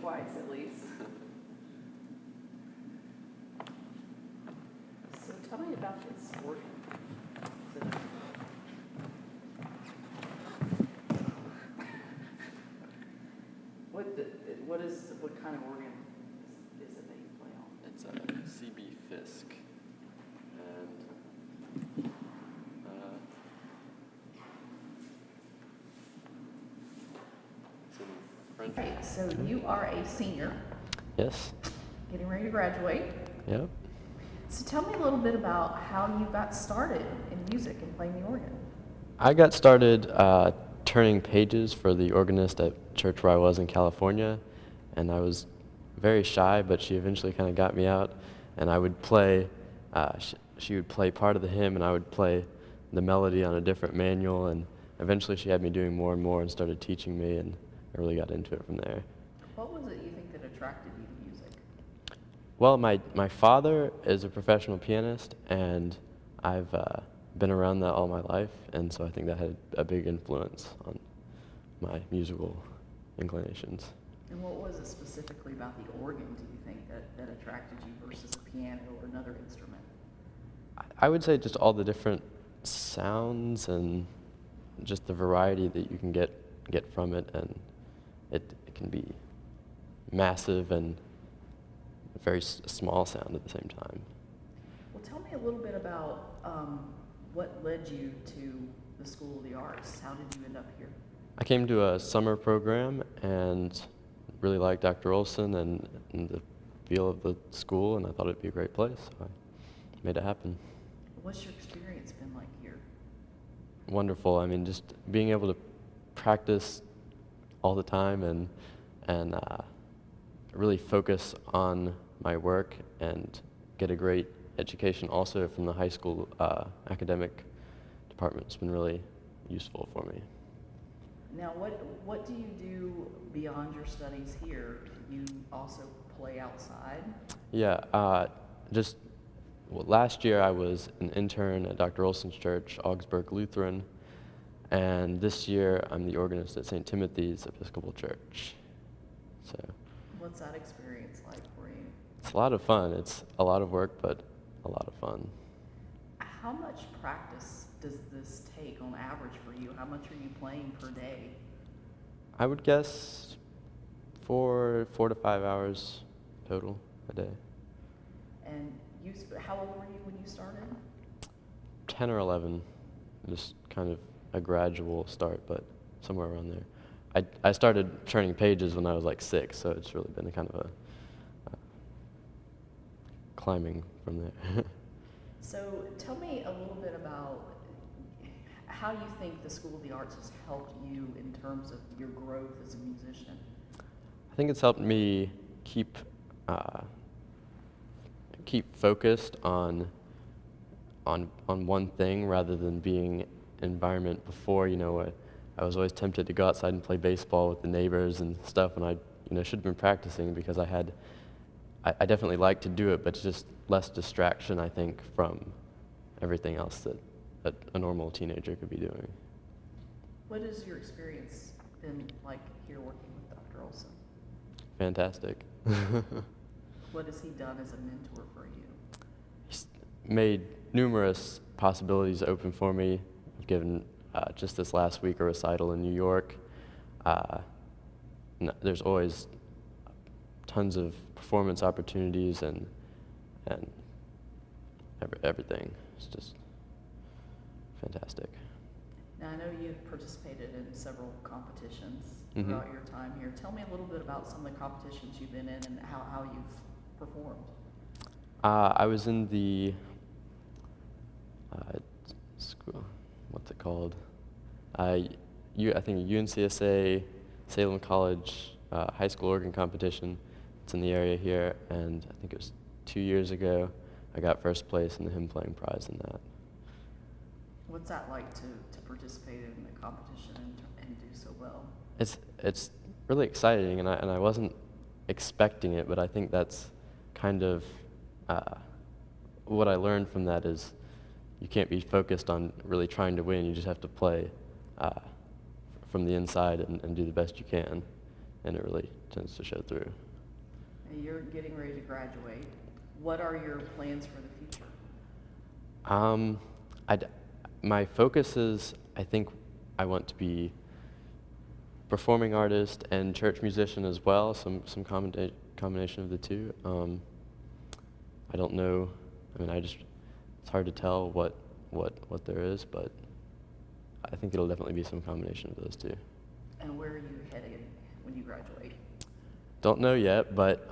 twice at least. So tell me about this organ. What kind of organ is it that you play on? It's a CB Fisk, and it's in French. Okay, so you are a senior, Yes. getting ready to graduate. Yep. So tell me a little bit about how you got started in music and playing the organ. I got started turning pages for the organist at church where I was in California, and I was very shy, but she eventually kind of got me out, and I would play, she would play part of the hymn, and I would play the melody on a different manual, and eventually she had me doing more and more and started teaching me, and I really got into it from there. What was it you think that attracted you to music? Well, my father is a professional pianist, and I've been around that all my life, and so I think that had a big influence on my musical inclinations. And what was it specifically about the organ, do you think, that attracted you versus a piano or another instrument? I would say just all the different sounds and just the variety that you can get from it, and it can be massive and a very small sound at the same time. Well, tell me a little bit about what led you to the School of the Arts. How did you end up here? I came to a summer program and really liked Dr. Olson and the feel of the school, and I thought it'd be a great place, so I made it happen. What's your experience been like here? Wonderful. I mean, just being able to practice all the time and really focus on my work and get a great education also from the high school academic department. It's been really useful for me. Now, what do you do beyond your studies here? You also play outside? Yeah, last year I was an intern at Dr. Olson's church, Augsburg Lutheran, and this year I'm the organist at St. Timothy's Episcopal Church. So What's that experience like for you? it's a lot of fun. It's a lot of work, but a lot of fun. How much practice does this take on average for you? How much are you playing per day? I would guess 4 to 5 hours total a day. And how old were you when you started? 10 or 11, just kind of a gradual start, but somewhere around there. I started turning pages when I was like 6, so it's really been a kind of a climbing from there. So tell me a little bit about how you think the School of the Arts has helped you in terms of your growth as a musician. I think it's helped me keep focused on one thing rather than being environment before. I was always tempted to go outside and play baseball with the neighbors and stuff, and I should have been practicing because I definitely like to do it, but it's just less distraction, I think, from everything else that a normal teenager could be doing. What has your experience been like here working with Dr. Olson? Fantastic. What has he done as a mentor for you? He's made numerous possibilities open for me. I've given just this last week a recital in New York. There's always tons of performance opportunities and everything. It's just fantastic. Now, I know you've participated in several competitions Mm-hmm. throughout your time here. Tell me a little bit about some of the competitions you've been in and how you've performed. I was in the school. What's it called? I think UNCSA Salem College high school organ competition. It's in the area here, and I think it was 2 years ago. I got first place in the hymn playing prize in that. What's that like to participate in the competition and do so well? It's really exciting, and I wasn't expecting it, but I think that's kind of what I learned from that is you can't be focused on really trying to win. You just have to play from the inside and do the best you can. and it really tends to show through. And you're getting ready to graduate. What are your plans for the future? My focus is, I think I want to be performing artist and church musician as well, some combination of the two. I don't know, it's hard to tell what there is, but I think it'll definitely be some combination of those two. And where are you headed when you graduate? Don't know yet, but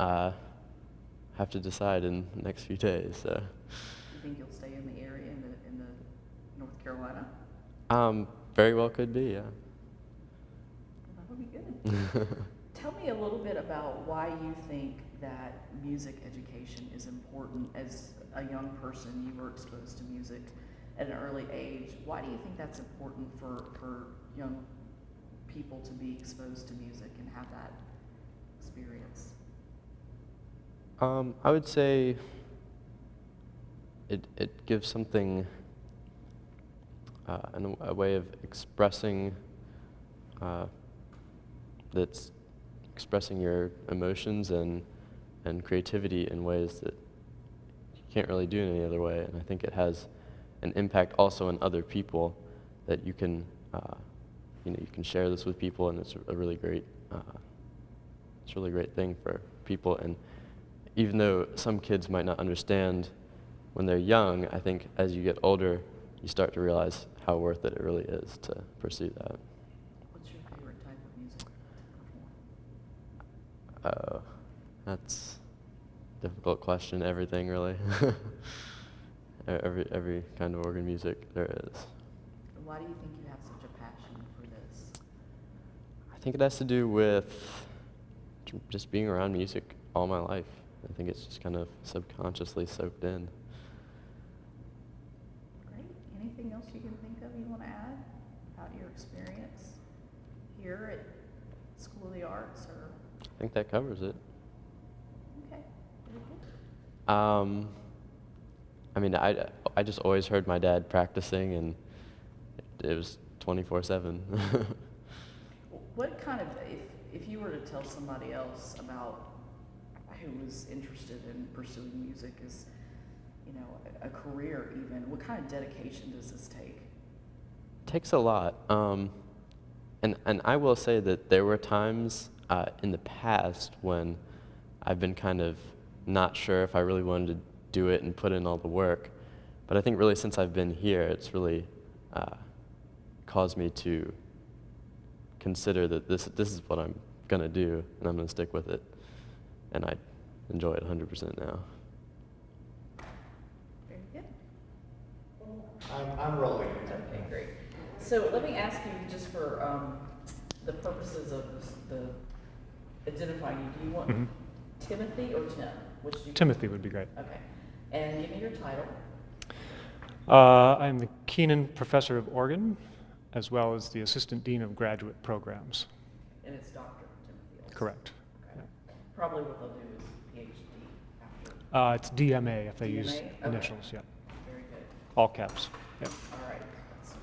have to decide in the next few days. So. You think you'll stay in the area, in the North Carolina? Very well could be, yeah. Well, that would be good. Tell me a little bit about why you think that music education is important. As a young person, you were exposed to music at an early age. Why do you think that's important for young people to be exposed to music and have that experience? I would say it gives something, a way of expressing, that's expressing your emotions and creativity in ways that you can't really do in any other way. And I think it has an impact also on other people, that you can, you can share this with people, and it's a really great, thing for people. And even though some kids might not understand when they're young, I think as you get older, you start to realize how worth it really is to pursue that. What's your favorite type of music to perform? That's a difficult question. Everything, really. every kind of organ music there is. Why do you think you have such a passion for this? I think it has to do with just being around music all my life. I think it's just kind of subconsciously soaked in. Great. Anything else you can think of you want to add about your experience here at School of the Arts? Or I think that covers it. okay, very good. I just always heard my dad practicing, and it was 24/7. What kind of, if you were to tell somebody else about who was interested in pursuing music as, a career even, what kind of dedication does this take? It takes a lot. And I will say that there were times in the past when I've been kind of not sure if I really wanted to do it and put in all the work. But I think really since I've been here, it's really caused me to consider that this is what I'm going to do, and I'm going to stick with it. And I enjoy it 100% now. Very good. I'm rolling. Okay, great. So let me ask you, just for the purposes of the identifying you, do you want Timothy or Tim? Which do you Timothy would be great. Okay. And give me your title. I'm the Keenan Professor of Organ, as well as the Assistant Dean of Graduate Programs. And it's Dr. Timothy also. Correct. Okay. Probably what they'll do is PhD after. It's DMA if they use DMA? Okay. initials, yeah. Very good. All caps. Yeah. All right. That's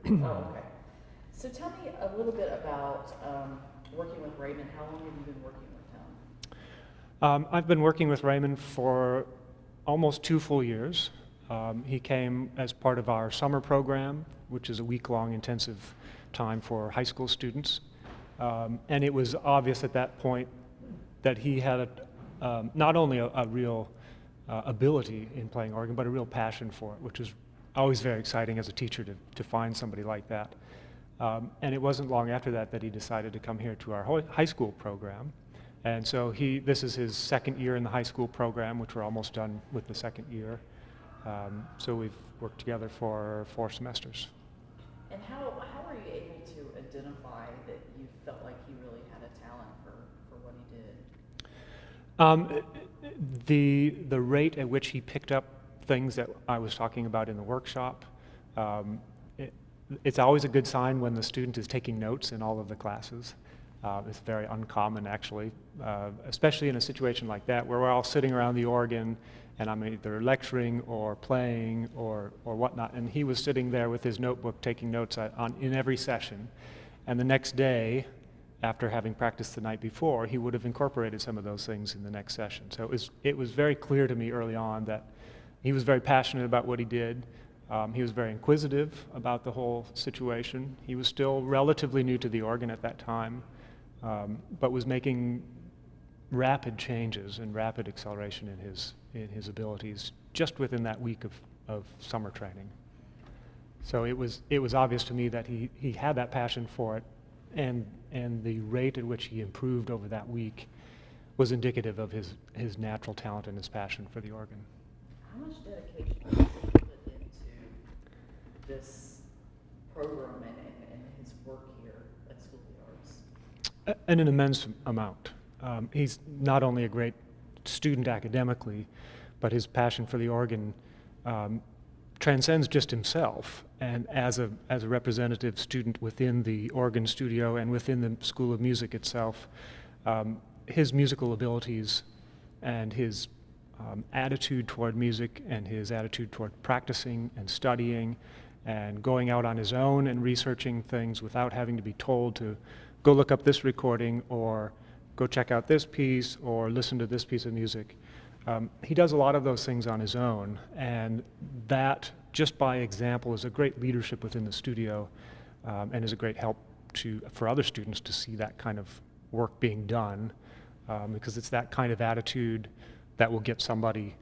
good. Oh, okay. So tell me a little bit about working with Raymond. How long have you been working with him? I've been working with Raymond for almost 2 full years. He came as part of our summer program, which is a week-long intensive time for high school students. And it was obvious at that point that he had not only a real ability in playing organ, but a real passion for it, which is always very exciting as a teacher to find somebody like that. And it wasn't long after that that he decided to come here to our high school program. And so this is his second year in the high school program, which we're almost done with the second year. So we've worked together for 4 semesters. And how were you able to identify that you felt like he really had a talent for what he did? The rate at which he picked up things that I was talking about in the workshop, it's always a good sign when the student is taking notes in all of the classes. It's very uncommon, actually, especially in a situation like that where we're all sitting around the organ and I'm either lecturing or playing or whatnot. And he was sitting there with his notebook taking notes in every session. And the next day, after having practiced the night before, he would have incorporated some of those things in the next session. So it was very clear to me early on that he was very passionate about what he did. He was very inquisitive about the whole situation. He was still relatively new to the organ at that time, but was making rapid changes and rapid acceleration in his abilities just within that week of summer training. So it was obvious to me that he had that passion for it, and the rate at which he improved over that week was indicative of his natural talent and his passion for the organ. How much dedication does he put into this program and his work here at School of the Arts? An immense amount. He's not only a great student academically, but his passion for the organ transcends just himself. And as a representative student within the organ studio and within the School of Music itself, his musical abilities and his attitude toward music and his attitude toward practicing and studying and going out on his own and researching things without having to be told to go look up this recording or go check out this piece or listen to this piece of music. He does a lot of those things on his own, and that, just by example, is a great leadership within the studio and is a great help for other students to see that kind of work being done, because it's that kind of attitude that will get somebody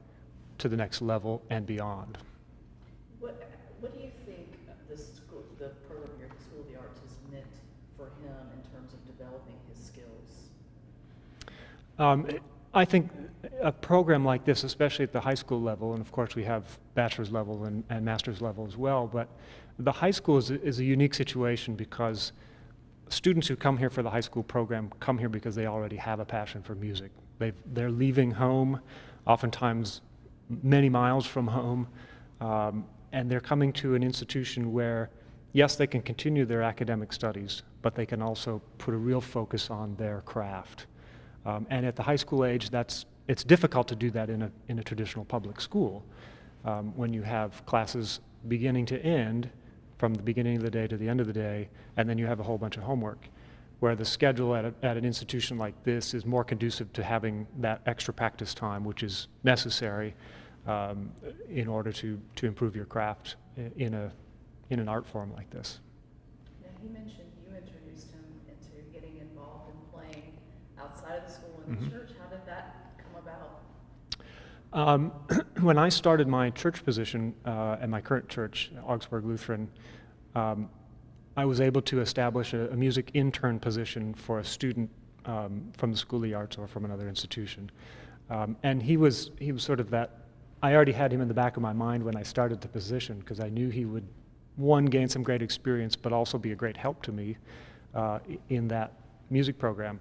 to the next level and beyond. What do you think the program here at the School of the Arts has meant for him in terms of developing his skills? I think a program like this, especially at the high school level, and of course we have bachelor's level and master's level as well, but the high school is a unique situation because students who come here for the high school program come here because they already have a passion for music. They're leaving home, oftentimes many miles from home, and they're coming to an institution where, yes, they can continue their academic studies, but they can also put a real focus on their craft. And at the high school age, it's difficult to do that in a traditional public school when you have classes beginning to end, from the beginning of the day to the end of the day, and then you have a whole bunch of homework, where the schedule at an institution like this is more conducive to having that extra practice time, which is necessary in order to improve your craft in an art form like this. Now, he mentioned you introduced him into getting involved in playing outside of the school and the church. How did that come about? When I started my church position at my current church, Augsburg Lutheran, I was able to establish a music intern position for a student from the School of the Arts or from another institution. And he was sort of that. I already had him in the back of my mind when I started the position, because I knew he would, one, gain some great experience, but also be a great help to me in that music program.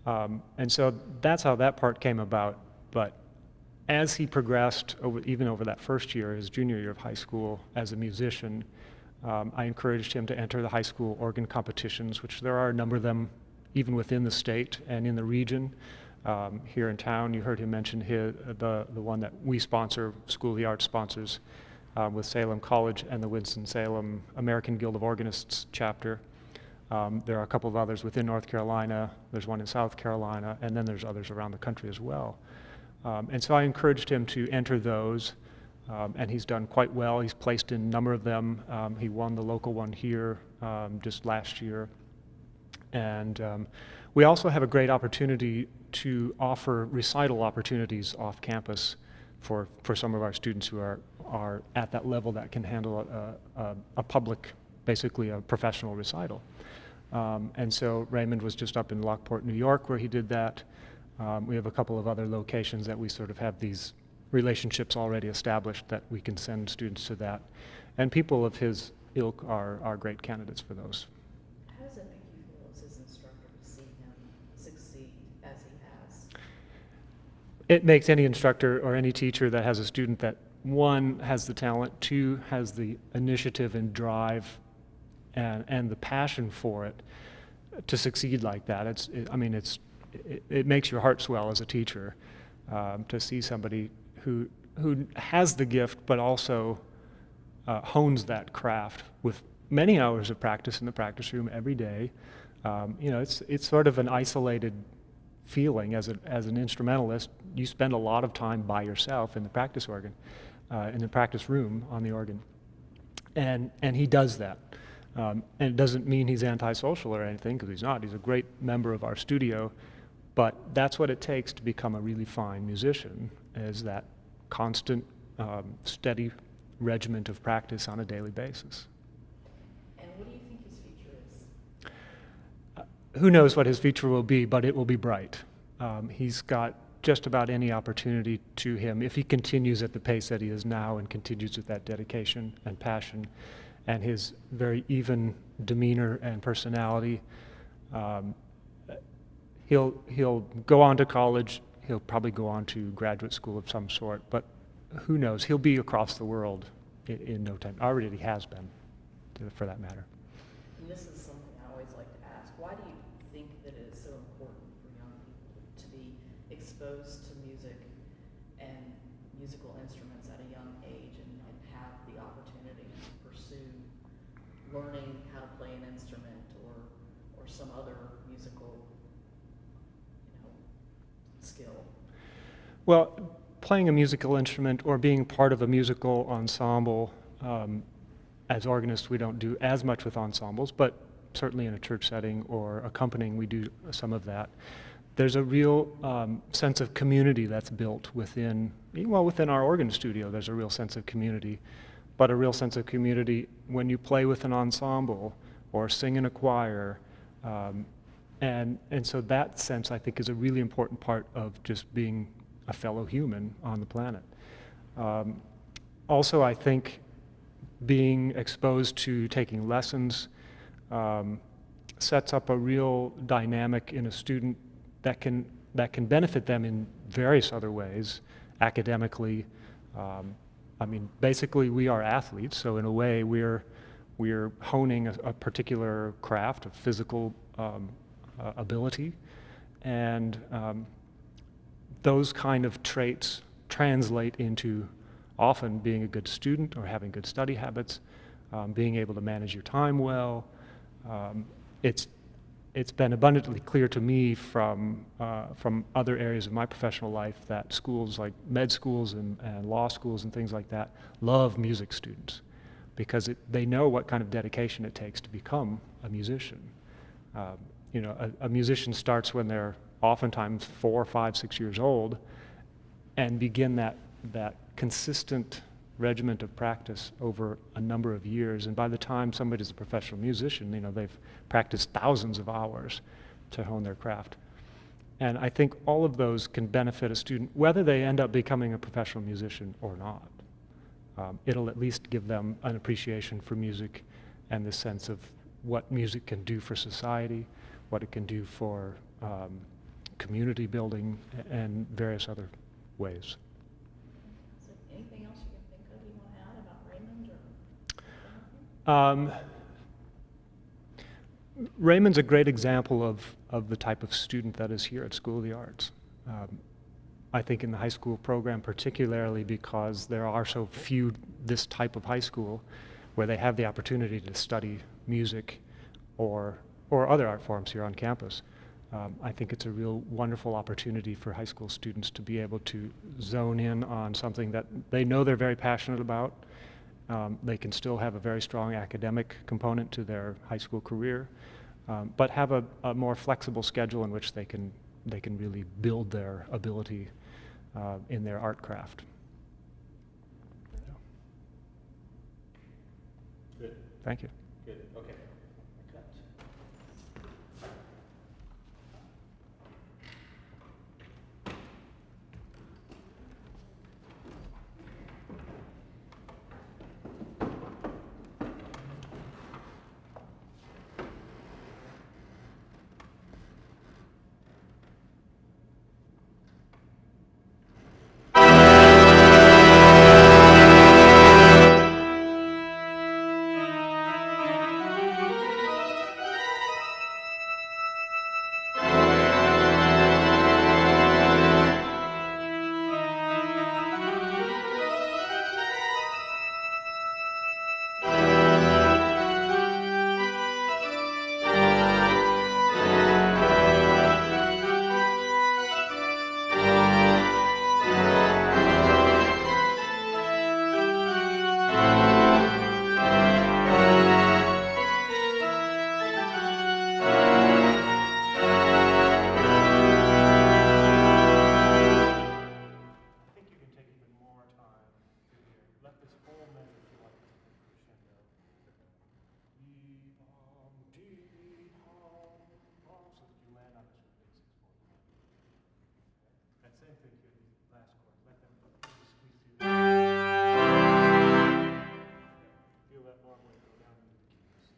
And so that's how that part came about. But as he progressed, even over that first year, his junior year of high school, as a musician, I encouraged him to enter the high school organ competitions, which there are a number of them even within the state and in the region. Here in town, you heard him mention the one that we sponsor, School of the Arts sponsors, with Salem College and the Winston-Salem American Guild of Organists chapter. There are a couple of others within North Carolina. There's one in South Carolina, and then there's others around the country as well. And so I encouraged him to enter those, and he's done quite well. He's placed in a number of them. He won the local one here just last year. And we also have a great opportunity to offer recital opportunities off campus for some of our students who are at that level that can handle a public, basically a professional recital. And so Raymond was just up in Lockport, New York, where he did that. We have a couple of other locations that we sort of have these relationships already established that we can send students to that. And people of his ilk are great candidates for those. How does it make you feel as his instructor to see him succeed as he has? It makes any instructor or any teacher that has a student that, one, has the talent, two, has the initiative and drive and the passion for it to succeed like that. It makes your heart swell as a teacher to see somebody who has the gift but also hones that craft with many hours of practice in the practice room every day. It's sort of an isolated feeling as an instrumentalist. You spend a lot of time by yourself in the practice organ, in the practice room on the organ, and he does that. And it doesn't mean he's antisocial or anything, because he's not. He's a great member of our studio, but that's what it takes to become a really fine musician, is that constant, steady regiment of practice on a daily basis. And what do you think his future is? Who knows what his future will be, but it will be bright. He's got just about any opportunity to him if he continues at the pace that he is now and continues with that dedication and passion and his very even demeanor and personality. He'll go on to college. He'll probably go on to graduate school of some sort, but who knows? He'll be across the world in no time. Already he has been, for that matter. And this is something I always like to ask. Why do you think that it is so important for young people to be exposed to music and musical instruments at a young age and have the opportunity to pursue learning how to play an instrument or some other musical, skill? Well, playing a musical instrument or being part of a musical ensemble, as organists we don't do as much with ensembles, but certainly in a church setting or accompanying we do some of that. There's a real sense of community that's built within our organ studio. There's a real sense of community, but a real sense of community when you play with an ensemble or sing in a choir. And so that sense, I think, is a really important part of just being a fellow human on the planet. Also, I think being exposed to taking lessons sets up a real dynamic in a student that can benefit them in various other ways, academically. Basically, we are athletes, so in a way, we're honing a particular craft, a physical ability, and those kind of traits translate into often being a good student or having good study habits, being able to manage your time well. It's been abundantly clear to me from other areas of my professional life that schools like med schools and law schools and things like that love music students because they know what kind of dedication it takes to become a musician. A musician starts when they're oftentimes 4, 5, 6 years old and begin that consistent regiment of practice over a number of years. And by the time somebody's a professional musician, they've practiced thousands of hours to hone their craft. And I think all of those can benefit a student, whether they end up becoming a professional musician or not. It'll at least give them an appreciation for music and the sense of what music can do for society, what it can do for community building, and various other ways. So anything else you can think of you want to add about Raymond? Raymond's a great example of the type of student that is here at School of the Arts. I think in the high school program particularly because there are so few this type of high school where they have the opportunity to study music or other art forms here on campus. I think it's a real wonderful opportunity for high school students to be able to zone in on something that they know they're very passionate about. They can still have a very strong academic component to their high school career, but have a more flexible schedule in which they can really build their ability in their art craft. Good. Thank you. Good. Okay. same thing here, these last chords. Let them really squeeze through that. Feel that long way go down into the keys.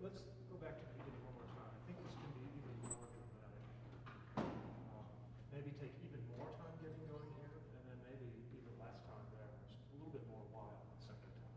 Let's go back to the beginning one more time. I think this can be even more dramatic. Maybe take even more time getting going here, and then maybe even less time there. Just a little bit more wild the second time.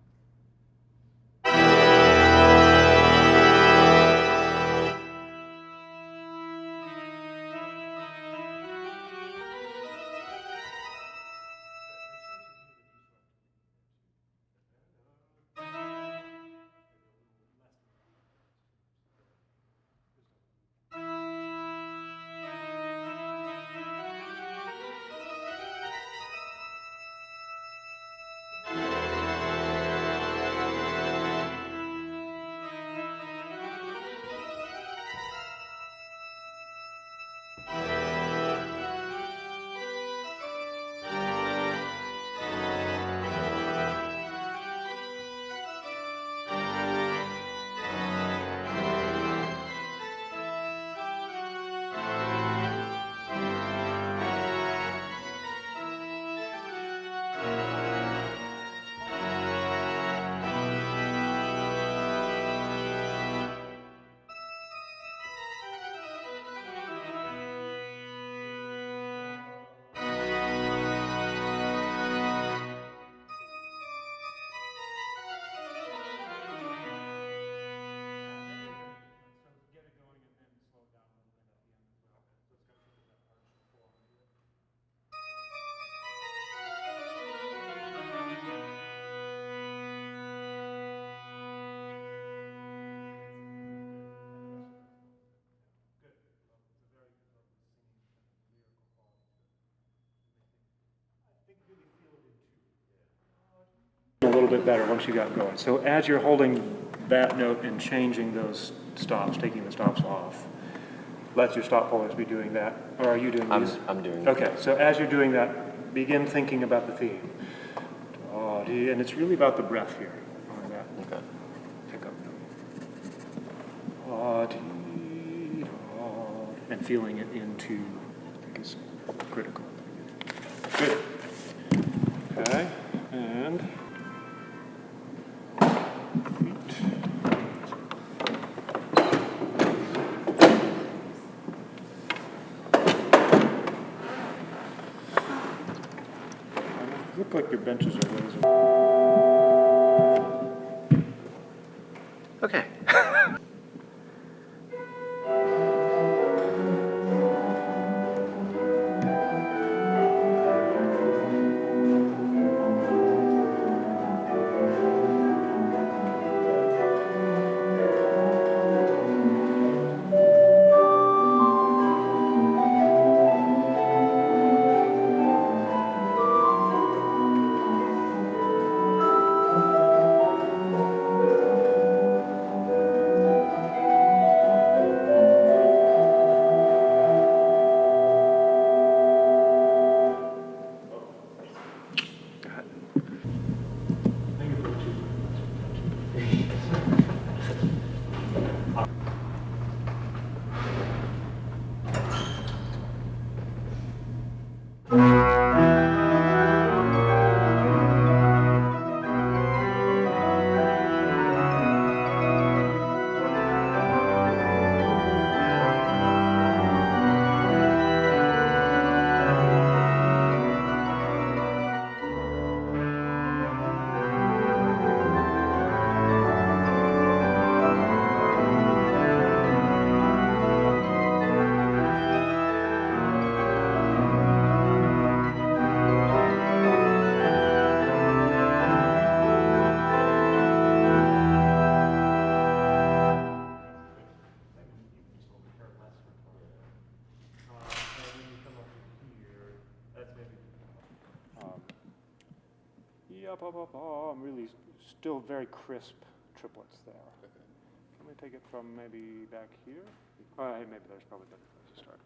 A little bit better once you got going. So as you're holding that note and changing those stops, taking the stops off, let your stop holders be doing that. Or are you doing these? I'm doing Okay, so as you're doing that, begin thinking about the theme. And it's really about the breath here on that pickup note. And feeling it into, I think is critical. Good. Okay, and look like your benches are ways away. Okay. really still very crisp triplets there. Let me take it from maybe back here. Hey, maybe there's probably a better place to start.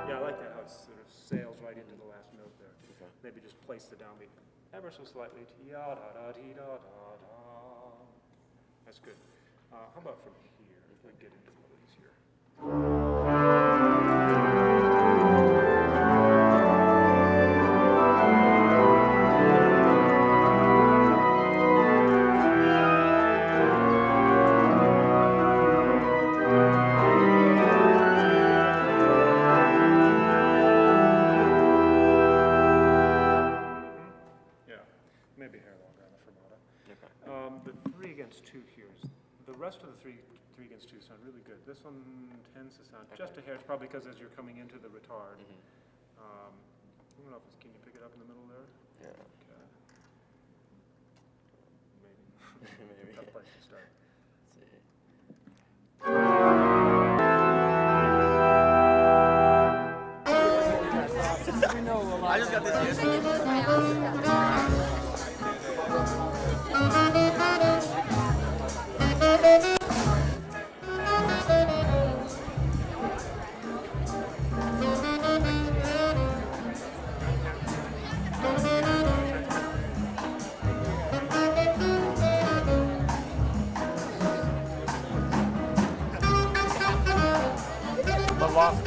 Yeah, I like that how it sort of sails right into the last note there. Okay. Maybe just place the downbeat ever so slightly. Ti-ya-da-da-dee-da-da-da. That's good. How about from here? If we get into one of these here. Yeah, maybe a hair longer on the fermata. Okay. The 3 against 2 here is, the rest of the three against 2 sound really good. This one tends to sound just a hair. It's probably because as you're coming into the retard. I don't know if it's, can you pick it up in the middle there? Yeah. Okay. Maybe. Maybe. Tough place to start. Let's see. I just got this yesterday. But lost.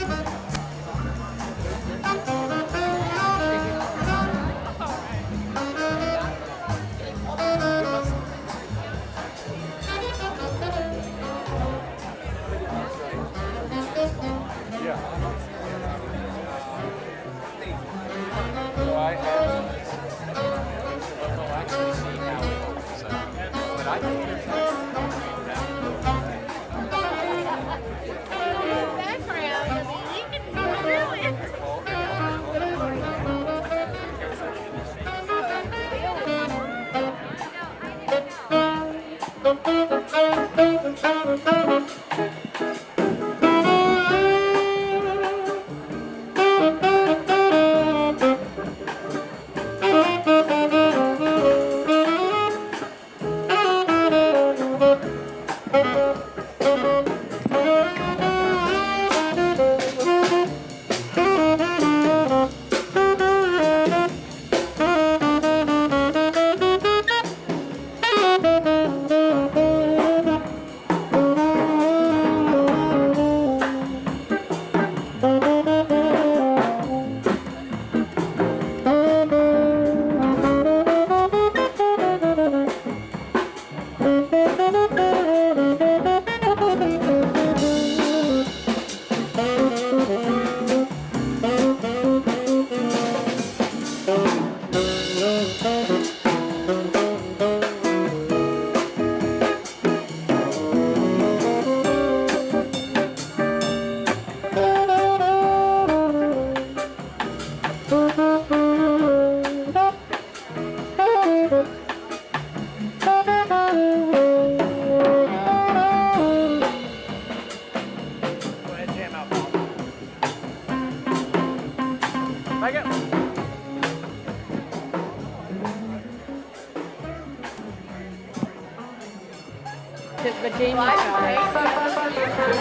But Jamie I'm sorry. My picture.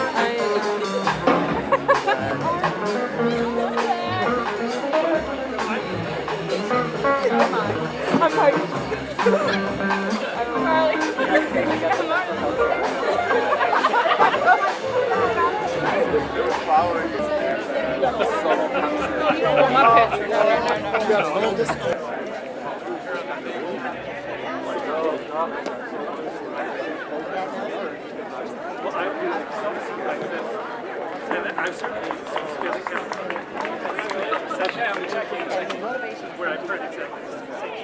No. I'm certainly I'm checking where I've heard exactly the same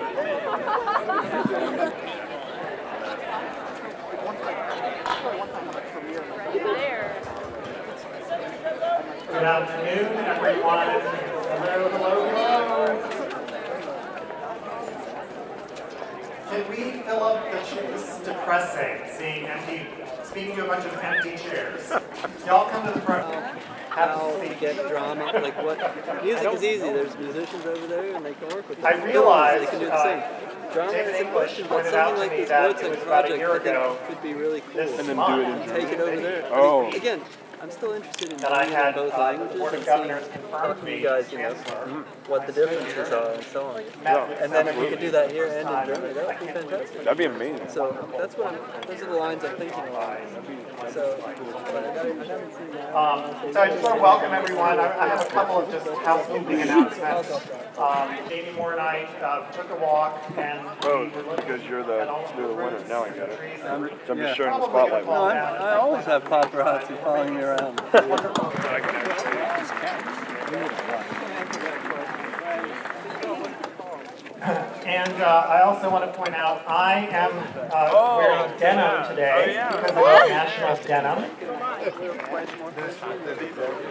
Good afternoon, everyone. Hello, hello, hello. Can we depressing speaking to a bunch of empty chairs. Y'all come to the front. How to get drama, like what, music is easy, there's musicians over there and they can work with them. I realized, they can do the same. Drama David is a English question, but pointed out something to like me this that Voice it was Like about a project, year I think ago could be really cool. this And month, take it over there. Oh. I mean, again, I'm still interested in that I learning had both the languages Board of and Governors seeing confirmed you me guys, you know, chancellor. what the differences are and so on. And then if we could do that here and in Germany, that would be fantastic. That'd be amazing. So that's what those are the lines I'm thinking along. So, but I haven't seen that. So I just want to welcome everyone. I have a couple of just housekeeping announcements. Katie Moore and I took a walk and Oh, because you're the winner. Now I get it. So I'm just sharing the spotlight. No, I always have paparazzi following me around. And I also want to point out, I am wearing denim today because it's National Denim.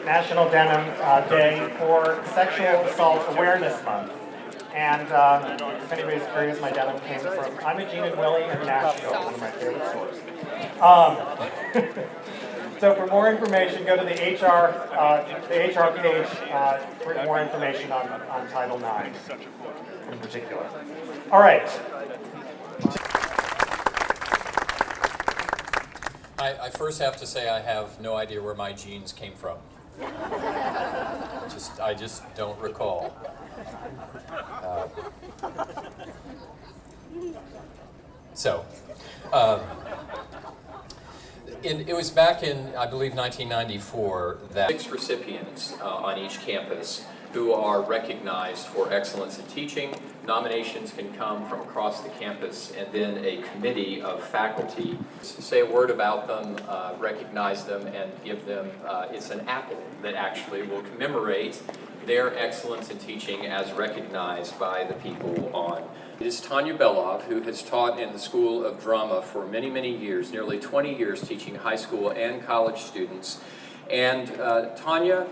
National Denim Day for Sexual Assault Awareness Month. And if anybody's curious, my denim came from Imogene and Willie in Nashville, one of my favorite stores. So for more information, go to the HR page for more information on Title IX in particular. All right. I first have to say I have no idea where my jeans came from. I just don't recall. It was back in, I believe, 1994 that 6 recipients on each campus who are recognized for excellence in teaching. Nominations can come from across the campus, and then a committee of faculty say a word about them, recognize them, and give them, it's an apple that actually will commemorate their excellence in teaching as recognized by the people on. It is Tanya Belov, who has taught in the School of Drama for many, many years, nearly 20 years teaching high school and college students. And Tanya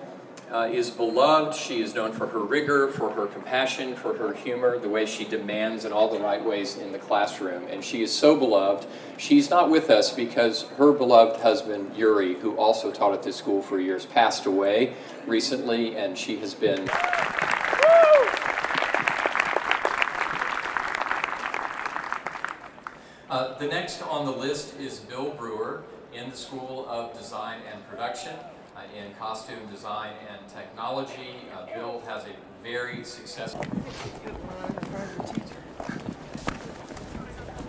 is beloved. She is known for her rigor, for her compassion, for her humor, the way she demands in all the right ways in the classroom. And she is so beloved. She's not with us because her beloved husband, Yuri, who also taught at this school for years, passed away recently, and she has been... The next on the list is Bill Brewer in the School of Design and Production in Costume Design and Technology. Bill has a very successful...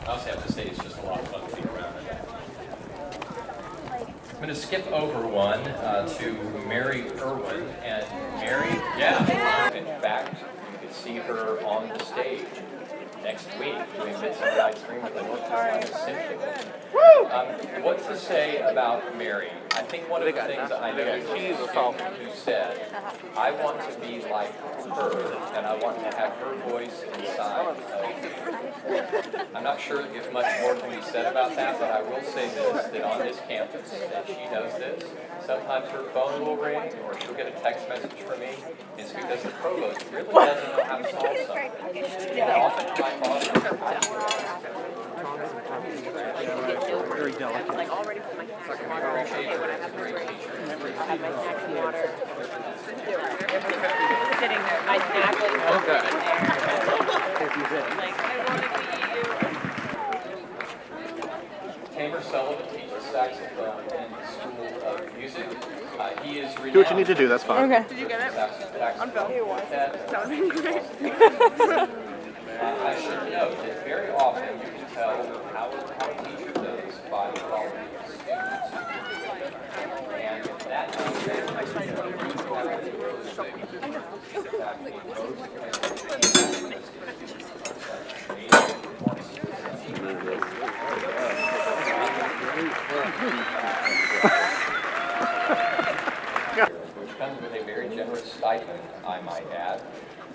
I also have to say it's just a lot of fun to be around. I'm going to skip over one to Mary Irwin. And Mary, in fact, you could see her on the stage next week doing Midsummer Night's Dream with the North Carolina Symphony. What to say about Mary? I think one of the things I know who said, I want to be like her, and I want to have her voice inside of me. I'm not sure if much more can be said about that, but I will say this, that on this campus, and she knows this, sometimes her phone will ring, or she'll get a text message from me. It's because the provost really doesn't know how to solve something. And often my thoughts Very delicate. Like already put my hand on water when I have my break. I have my snack and water. Sitting there, my snack is sitting there. Like, I want to be you. Tamer Sullivan teaches saxophone in the School of Music. He is renowned. Do what you need to do, that's fine. Okay. Did you get it? On film. Sounding great. I should note that very often you can tell how a teacher does by the quality of students. And that which comes with a very generous stipend, I might add.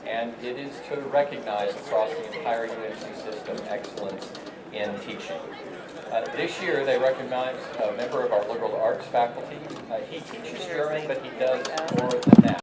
And it is to recognize across the entire UNC system excellence in teaching. This year they recognize a member of our liberal arts faculty. He teaches German, but he does more than that.